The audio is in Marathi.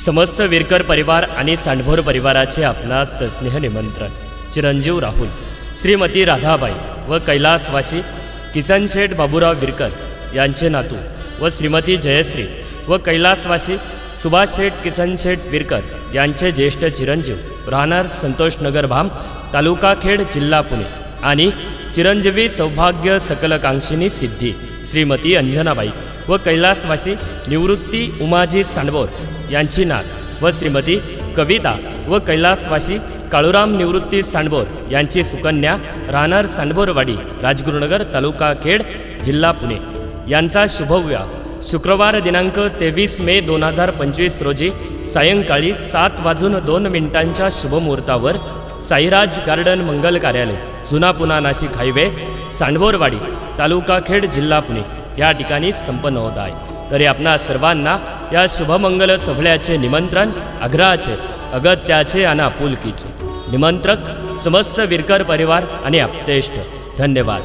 समस्त विरकर परिवार आणि सांडभोर परिवाराचे आपणास स्नेह निमंत्रण। चिरंजीव राहुल, श्रीमती राधाबाई व कैलासवासी किसन शेठ बाबूराव विरकर यांचे नातू व श्रीमती जयश्री व कैलासवासी सुभाष शेठ किसन शेठ विरकर यांचे ज्येष्ठ चिरंजीव राहणार संतोषनगर भाम, तालुका खेड, जिल्हा पुणे आणि चिरंजीवी सौभाग्य सकलकांक्षिणी सिद्धी श्रीमती अंजनाबाई व कैलासवासी निवृत्ती उमाजी सांडभोर यांची नात व श्रीमती कविता व कैलासवासी काळूराम निवृत्ती सांडभोर यांची सुकन्या राहणार सांडभोरवाडी, राजगुरुनगर, तालुका खेड, जिल्हा पुणे यांचा शुभविवाह शुक्रवार दिनांक 23 मे 2025 रोजी सायंकाळी 7:02 शुभमुहूर्तावर साईराज गार्डन मंगल कार्यालय, जुना पुणा नाशिक हायवे, सांडभोरवाडी, तालुका खेड, जिल्हा पुणे या ठिकाणी संपन्न होत आहे। तरी आपणा सर्वांना या शुभमंगल सोहळ्याचे निमंत्रण आग्रहाचे, अगत्याचे आणि आपुलकीचे। निमंत्रक समस्त विरकर परिवार आणि आप्तेष्ट। धन्यवाद।